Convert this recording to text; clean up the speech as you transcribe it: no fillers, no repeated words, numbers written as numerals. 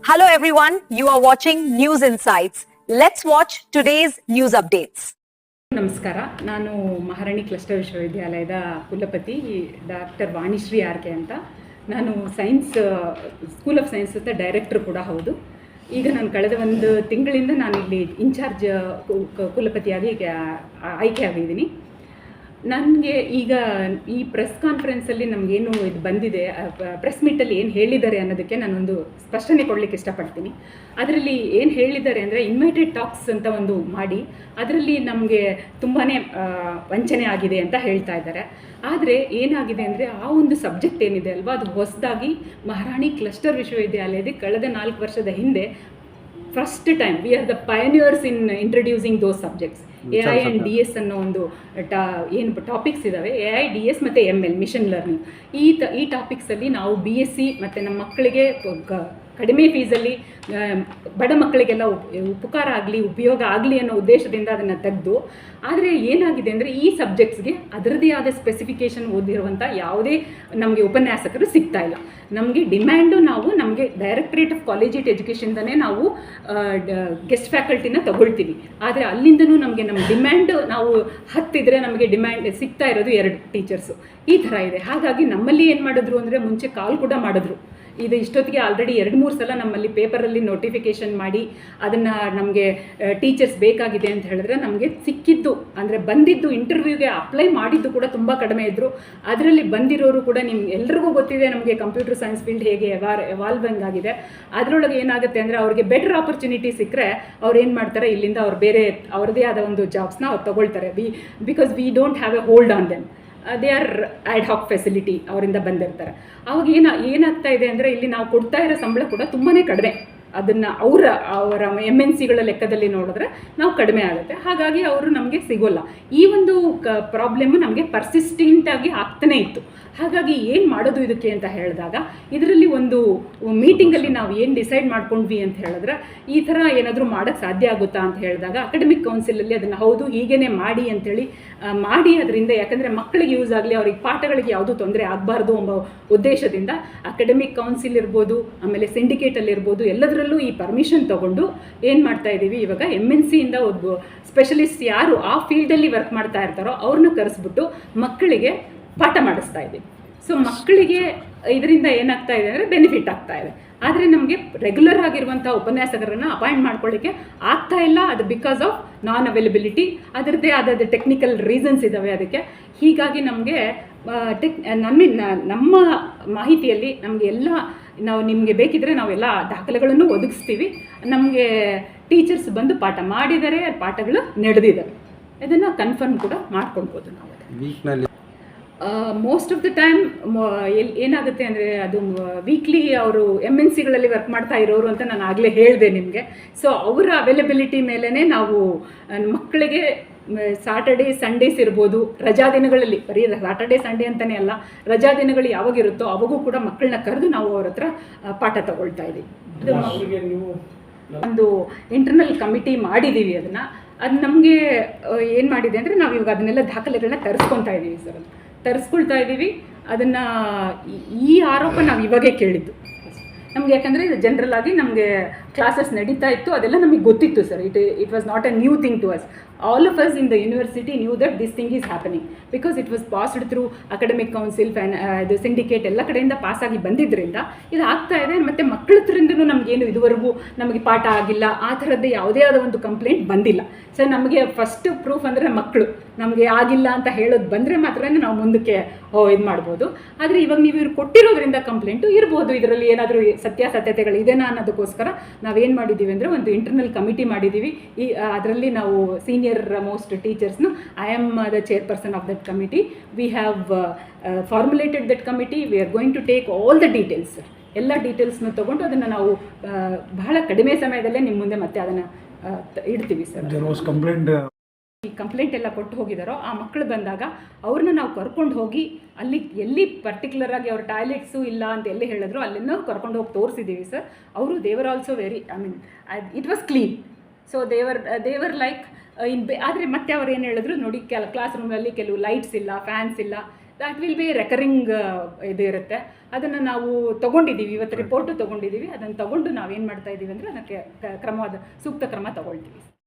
Hello everyone, you are watching News Insights. Let's watch today's news updates. ನಮಸ್ಕಾರ. ನಾನು ಮಹಾರಾಣಿ cluster ವಿಶ್ವವಿದ್ಯಾಲಯದ ಕುಲಪತಿ doctor Vanishree RK ಅಂತ. ನಾನು ಸ್ಕೂಲ್ ಆಫ್ ಸೈನ್ಸ್ ಅಂತ ಡೈರೆಕ್ಟರ್ ಕೂಡ ಹೌದು. ಈಗ ನಾನು ಕಳೆದ ಒಂದು ತಿಂಗಳಿಂದ ನಾನು ಇಲ್ಲಿ ಇನ್ಚಾರ್ಜ್ ಕುಲಪತಿಯಾಗಿ ಆಯ್ಕೆ ಆಗಿದ್ದೀನಿ. ನನಗೆ ಈಗ ಈ ಪ್ರೆಸ್ ಕಾನ್ಫರೆನ್ಸಲ್ಲಿ ನಮಗೇನು ಇದು ಬಂದಿದೆ, ಪ್ರೆಸ್ ಮೀಟಲ್ಲಿ ಏನು ಹೇಳಿದ್ದಾರೆ ಅನ್ನೋದಕ್ಕೆ ನಾನೊಂದು ಸ್ಪಷ್ಟನೆ ಕೊಡಲಿಕ್ಕೆ ಇಷ್ಟಪಡ್ತೀನಿ. ಅದರಲ್ಲಿ ಏನು ಹೇಳಿದ್ದಾರೆ ಅಂದರೆ ಇನ್ವೈಟೆಡ್ ಟಾಕ್ಸ್ ಅಂತ ಒಂದು ಮಾಡಿ ಅದರಲ್ಲಿ ನಮಗೆ ತುಂಬಾ ವಂಚನೆ ಆಗಿದೆ ಅಂತ ಹೇಳ್ತಾ ಇದ್ದಾರೆ. ಆದರೆ ಏನಾಗಿದೆ ಅಂದರೆ ಆ ಒಂದು ಸಬ್ಜೆಕ್ಟ್ ಏನಿದೆ ಅಲ್ವಾ, ಅದು ಹೊಸದಾಗಿ ಮಹಾರಾಣಿ ಕ್ಲಸ್ಟರ್ ವಿಶ್ವವಿದ್ಯಾಲಯದ ಕಳೆದ 4 ವರ್ಷದ ಹಿಂದೆ first time we are the ಪಯನಿಯರ್ಸ್ in introducing those subjects. AI and DS ಅನ್ನೋ ಒಂದು ಏನು ಟಾಪಿಕ್ಸ್ ಇದ್ದಾವೆ, AI, DS ಮತ್ತು ML ಮಿಷನ್ ಲರ್ನಿಂಗ್. ಈ ಟಾಪಿಕ್ಸಲ್ಲಿ ನಾವು BSc ಮತ್ತು ನಮ್ಮ ಮಕ್ಕಳಿಗೆ ಕಡಿಮೆ ಫೀಸಲ್ಲಿ ಬಡ ಮಕ್ಕಳಿಗೆಲ್ಲ ಉಪಕಾರ ಆಗಲಿ, ಉಪಯೋಗ ಆಗಲಿ ಅನ್ನೋ ಉದ್ದೇಶದಿಂದ ಅದನ್ನು ತೆಗೆದು, ಆದರೆ ಏನಾಗಿದೆ ಅಂದರೆ ಈ ಸಬ್ಜೆಕ್ಟ್ಸ್ಗೆ ಅದರದೇ ಆದ ಸ್ಪೆಸಿಫಿಕೇಷನ್ ಓದಿರುವಂಥ ಯಾವುದೇ ನಮಗೆ ಉಪನ್ಯಾಸಕರು ಸಿಗ್ತಾ ಇಲ್ಲ. ನಮಗೆ ಡಿಮ್ಯಾಂಡು ನಮಗೆ ಡೈರೆಕ್ಟರೇಟ್ ಆಫ್ ಕಾಲೇಜಿಯೇಟ್ ಎಜುಕೇಷನ್ದನೇ ನಾವು ಗೆಸ್ಟ್ ಫ್ಯಾಕಲ್ಟಿನ ತಗೊಳ್ತೀವಿ. ಆದರೆ ಅಲ್ಲಿಂದನೂ ನಮಗೆ ನಮ್ಮ ಡಿಮ್ಯಾಂಡ್ ನಾವು ಹತ್ತಿದ್ರೆ ನಮಗೆ ಡಿಮ್ಯಾಂಡ್ ಸಿಗ್ತಾ ಇರೋದು 2 ಟೀಚರ್ಸು. ಈ ಥರ ಇದೆ. ಹಾಗಾಗಿ ನಮ್ಮಲ್ಲಿ ಏನು ಮಾಡಿದ್ರು ಅಂದರೆ ಮುಂಚೆ ಕಾಲ್ ಕೂಡ ಮಾಡಿದ್ರು. ಇದು ಇಷ್ಟೊತ್ತಿಗೆ ಆಲ್ರೆಡಿ 2-3 ಸಲ ನಮ್ಮಲ್ಲಿ ಪೇಪರಲ್ಲಿ ನೋಟಿಫಿಕೇಷನ್ ಮಾಡಿ ಅದನ್ನು ನಮಗೆ ಟೀಚರ್ಸ್ ಬೇಕಾಗಿದೆ ಅಂತ ಹೇಳಿದ್ರೆ ನಮಗೆ ಸಿಕ್ಕಿದ್ದು ಅಂದರೆ ಬಂದಿದ್ದು ಇಂಟರ್ವ್ಯೂಗೆ ಅಪ್ಲೈ ಮಾಡಿದ್ದು ಕೂಡ ತುಂಬ ಕಡಿಮೆ ಇದ್ದರು. ಅದರಲ್ಲಿ ಬಂದಿರೋರು ಕೂಡ ನಿಮ್ಗೆ ಎಲ್ರಿಗೂ ಗೊತ್ತಿದೆ ನಮಗೆ ಕಂಪ್ಯೂಟರ್ ಸೈನ್ಸ್ ಫೀಲ್ಡ್ ಹೇಗೆ ಎವಾಲ್ವಿಂಗ್ ಆಗಿದೆ. ಅದರೊಳಗೆ ಏನಾಗುತ್ತೆ ಅಂದರೆ ಅವ್ರಿಗೆ ಬೆಟರ್ ಆಪರ್ಚುನಿಟಿ ಸಿಕ್ಕರೆ ಅವ್ರು ಏನು ಮಾಡ್ತಾರೆ, ಇಲ್ಲಿಂದ ಅವ್ರು ಬೇರೆ ಅವ್ರದ್ದೇ ಆದ ಒಂದು ಜಾಬ್ಸ್ನ ಅವ್ರು ತೊಗೊಳ್ತಾರೆ. Because we don't have A hold on them. They are add ಹಾಕ್ ಫೆಸಿಲಿಟಿ, ಅವರಿಂದ ಬಂದಿರ್ತಾರೆ. ಅವಾಗ ಏನಾಗ್ತಾ ಇದೆ ಅಂದರೆ ಇಲ್ಲಿ ನಾವು ಕೊಡ್ತಾ ಇರೋ ಸಂಬಳ ಕೂಡ ತುಂಬಾ ಕಡಿಮೆ. ಅದನ್ನು ಅವರ MNCಗಳ ಲೆಕ್ಕದಲ್ಲಿ ನೋಡಿದ್ರೆ ನಾವು ಕಡಿಮೆ ಆಗುತ್ತೆ. ಹಾಗಾಗಿ ಅವರು ನಮಗೆ ಸಿಗೋಲ್ಲ. ಈ ಒಂದು ಪ್ರಾಬ್ಲಮ್ಮು ನಮಗೆ ಪರ್ಸಿಸ್ಟೆಂಟಾಗಿ ಆಗ್ತಾನೇ ಇತ್ತು. ಹಾಗಾಗಿ ಏನು ಮಾಡೋದು ಇದಕ್ಕೆ ಅಂತ ಹೇಳಿದಾಗ ಇದರಲ್ಲಿ ಒಂದು ಮೀಟಿಂಗಲ್ಲಿ ನಾವು ಏನು ಡಿಸೈಡ್ ಮಾಡ್ಕೊಂಡ್ವಿ ಅಂತ ಹೇಳಿದ್ರೆ, ಈ ಥರ ಏನಾದರೂ ಮಾಡೋಕ್ಕೆ ಸಾಧ್ಯ ಆಗುತ್ತಾ ಅಂತ ಹೇಳಿದಾಗ ಅಕಾಡೆಮಿಕ್ ಕೌನ್ಸಿಲಲ್ಲಿ ಅದನ್ನು ಹೌದು ಹೀಗೇ ಮಾಡಿ ಅಂಥೇಳಿ ಮಾಡಿ, ಅದರಿಂದ ಯಾಕಂದರೆ ಮಕ್ಕಳಿಗೆ ಯೂಸ್ ಆಗಲಿ, ಅವ್ರಿಗೆ ಪಾಠಗಳಿಗೆ ಯಾವುದೂ ತೊಂದರೆ ಆಗಬಾರ್ದು ಎಂಬ ಉದ್ದೇಶದಿಂದ ಅಕಾಡೆಮಿಕ್ ಕೌನ್ಸಿಲ್ ಇರ್ಬೋದು, ಆಮೇಲೆ ಸಿಂಡಿಕೇಟಲ್ಲಿರ್ಬೋದು, ಎಲ್ಲದರಲ್ಲೂ ಈ ಪರ್ಮಿಷನ್ ತೊಗೊಂಡು ಏನು ಮಾಡ್ತಾ ಇದ್ದೀವಿ, ಇವಾಗ MNCಯಿಂದ ಒಬ್ಬ ಸ್ಪೆಷಲಿಸ್ಟ್ ಯಾರು ಆ ಫೀಲ್ಡಲ್ಲಿ ವರ್ಕ್ ಮಾಡ್ತಾ ಇರ್ತಾರೋ ಅವ್ರನ್ನ ಕರೆಸ್ಬಿಟ್ಟು ಮಕ್ಕಳಿಗೆ ಪಾಠ ಮಾಡಿಸ್ತಾ ಇದ್ದೀವಿ. ಸೊ ಮಕ್ಕಳಿಗೆ ಇದರಿಂದ ಏನಾಗ್ತಾ ಇದೆ ಅಂದರೆ ಬೆನಿಫಿಟ್ ಆಗ್ತಾ ಇದೆ. ಆದರೆ ನಮಗೆ ರೆಗ್ಯುಲರ್ ಆಗಿರುವಂಥ ಉಪನ್ಯಾಸಕರನ್ನು ಅಪಾಯಿಂಟ್ ಮಾಡ್ಕೊಳ್ಳಿಕ್ಕೆ ಆಗ್ತಾ ಇಲ್ಲ. ಅದು ಬಿಕಾಸ್ ಆಫ್ ನಾನ್ ಅವೈಲಬಿಲಿಟಿ. ಅದರದ್ದೇ ಆದ ಟೆಕ್ನಿಕಲ್ ರೀಸನ್ಸ್ ಇದ್ದಾವೆ ಅದಕ್ಕೆ. ಹೀಗಾಗಿ ನಮಗೆ ನಮ್ಮ ಮಾಹಿತಿಯಲ್ಲಿ ನಮಗೆ ಎಲ್ಲ ನಾವು ನಿಮಗೆ ಬೇಕಿದ್ರೆ ನಾವೆಲ್ಲ ದಾಖಲೆಗಳನ್ನು ಒದಗಿಸ್ತೀವಿ. ನಮಗೆ ಟೀಚರ್ಸ್ ಬಂದು ಪಾಠ ಮಾಡಿದ್ದಾರೆ, ಪಾಠಗಳು ನಡೆದಿದ್ದಾವೆ. ಇದನ್ನು ಕನ್ಫರ್ಮ್ ಕೂಡ ಮಾಡ್ಕೊಳ್ಬೋದು ನಾವು. ಮೋಸ್ಟ್ ಆಫ್ ದ ಟೈಮ್ ಏನಾಗುತ್ತೆ ಅಂದರೆ ಅದು ವೀಕ್ಲಿ ಅವರು MNCಗಳಲ್ಲಿ ವರ್ಕ್ ಮಾಡ್ತಾ ಇರೋರು ಅಂತ ನಾನು ಆಗಲೇ ಹೇಳಿದೆ ನಿಮಗೆ. ಸೊ ಅವರ ಅವೈಲಬಿಲಿಟಿ ಮೇಲೇ ನಾವು ಮಕ್ಕಳಿಗೆ ಸಾಟರ್ಡೇ ಸಂಡೇಸ್ ಇರ್ಬೋದು, ರಜಾ ದಿನಗಳಲ್ಲಿ, ಬರೀ ಸಾಟರ್ಡೇ ಸಂಡೇ ಅಂತಲೇ ಅಲ್ಲ, ರಜಾ ದಿನಗಳು ಯಾವಾಗಿರುತ್ತೋ ಅವಾಗೂ ಕೂಡ ಮಕ್ಕಳನ್ನ ಕರೆದು ನಾವು ಅವ್ರ ಹತ್ರ ಪಾಠ ತಗೊಳ್ತಾ ಇದ್ದೀವಿ. ಒಂದು ಇಂಟರ್ನಲ್ ಕಮಿಟಿ ಮಾಡಿದ್ದೀವಿ. ಅದು ನಮಗೆ ಏನು ಮಾಡಿದೆ ಅಂದರೆ ನಾವು ಇವಾಗ ಅದನ್ನೆಲ್ಲ ದಾಖಲೆಗಳನ್ನ ತರಿಸ್ಕೊಳ್ತಾ ಇದ್ದೀವಿ. ಅದನ್ನು ಈ ಆರೋಪ ನಾವು ಇವಾಗೇ ಕೇಳಿದ್ದು ನಮಗೆ. ಯಾಕಂದರೆ ಜನರಲ್ ಆಗಿ ನಮಗೆ ಕ್ಲಾಸಸ್ ನಡೀತಾ ಇತ್ತು, ಅದೆಲ್ಲ ನಮಗೆ ಗೊತ್ತಿತ್ತು sir. It was not a new thing to us. all of us in the university knew that this thing is happening because it was passed through academic council and the syndicate ಎಲ್ಲ ಕಡೆಯಿಂದ pass ಆಗಿ ಬಂದಿದ್ದರಿಂದ ಇದು ಆಗ್ತಾ ಇದೆ. ಮತ್ತು ಮಕ್ಕಳ ಹತ್ರದಿಂದನೂ ನಮಗೇನು ಇದುವರೆಗೂ ನಮಗೆ ಪಾಠ ಆಗಿಲ್ಲ, ಆ ಥರದ್ದೇ ಯಾವುದೇ ಆದ ಒಂದು ಕಂಪ್ಲೇಂಟ್ ಬಂದಿಲ್ಲ. ಸೊ ನಮಗೆ ಫಸ್ಟ್ ಪ್ರೂಫ್ ಅಂದರೆ ಮಕ್ಕಳು ನಮಗೆ ಆಗಿಲ್ಲ ಅಂತ ಹೇಳೋದು ಬಂದರೆ ಮಾತ್ರ ನಾವು ಮುಂದಕ್ಕೆ ಇದು ಮಾಡ್ಬೋದು. ಆದರೆ ಇವಾಗ ನೀವು ಇವ್ರು ಕೊಟ್ಟಿರೋದ್ರಿಂದ ಕಂಪ್ಲೇಂಟು ಇರ್ಬೋದು, ಇದರಲ್ಲಿ ಏನಾದರೂ ಸತ್ಯಾಸತ್ಯತೆಗಳು ಇದೆನಾ ಅನ್ನೋದಕ್ಕೋಸ್ಕರ ನಾವೇನು ಮಾಡಿದ್ದೀವಿ ಅಂದರೆ ಒಂದು ಇಂಟರ್ನಲ್ ಕಮಿಟಿ ಮಾಡಿದ್ದೀವಿ. ಅದರಲ್ಲಿ ನಾವು senior most teachers, I am the chairperson of that committee. We have formulated that committee. We are going to take all the details, ಎಲ್ಲ ಡೀಟೇಲ್ಸ್ನ ತೊಗೊಂಡು ಅದನ್ನು ನಾವು ಬಹಳ ಕಡಿಮೆ ಸಮಯದಲ್ಲೇ ನಿಮ್ಮ ಮುಂದೆ ಮತ್ತೆ ಅದನ್ನು ಇಡ್ತೀವಿ ಸರ್. ಈ ಕಂಪ್ಲೇಂಟ್ ಎಲ್ಲ ಕೊಟ್ಟು ಹೋಗಿದ್ದಾರೋ ಆ ಮಕ್ಕಳು ಬಂದಾಗ ಅವ್ರನ್ನ ನಾವು ಕರ್ಕೊಂಡು ಹೋಗಿ ಅಲ್ಲಿ ಎಲ್ಲಿ ಪರ್ಟಿಕ್ಯುಲರ್ ಆಗಿ ಅವ್ರ ಟಾಯ್ಲೆಟ್ಸು ಇಲ್ಲ ಅಂತ ಎಲ್ಲಿ ಹೇಳಿದ್ರು ಅಲ್ಲಿಂದ ಕರ್ಕೊಂಡು ಹೋಗಿ ತೋರಿಸಿದ್ದೀವಿ ಸರ್. ಅವರು ದೇವರ್ also very, it was clean. So ದೇವರ್ ಲೈಕ್ ಆದರೆ ಮತ್ತೆ ಅವ್ರು ಏನು ಹೇಳಿದ್ರು ನೋಡಿ, ಕ್ಲಾಸ್ ರೂಮಲ್ಲಿ ಕೆಲವು ಲೈಟ್ಸ್ ಇಲ್ಲ, ಫ್ಯಾನ್ಸ್ ಇಲ್ಲ, ದ್ಯಾಟ್ ವಿಲ್ ಬಿ ರೆಕರಿಂಗ್ ಇದು ಇರುತ್ತೆ. ಅದನ್ನು ನಾವು ತೊಗೊಂಡಿದ್ದೀವಿ, ಇವತ್ತು ರಿಪೋರ್ಟು ತೊಗೊಂಡಿದ್ದೀವಿ. ಅದನ್ನು ತೊಗೊಂಡು ನಾವೇನು ಮಾಡ್ತಾ ಇದ್ದೀವಿ ಅಂದರೆ ಅದಕ್ಕೆ ಸೂಕ್ತ ಕ್ರಮ ತೊಗೊಳ್ತೀವಿ.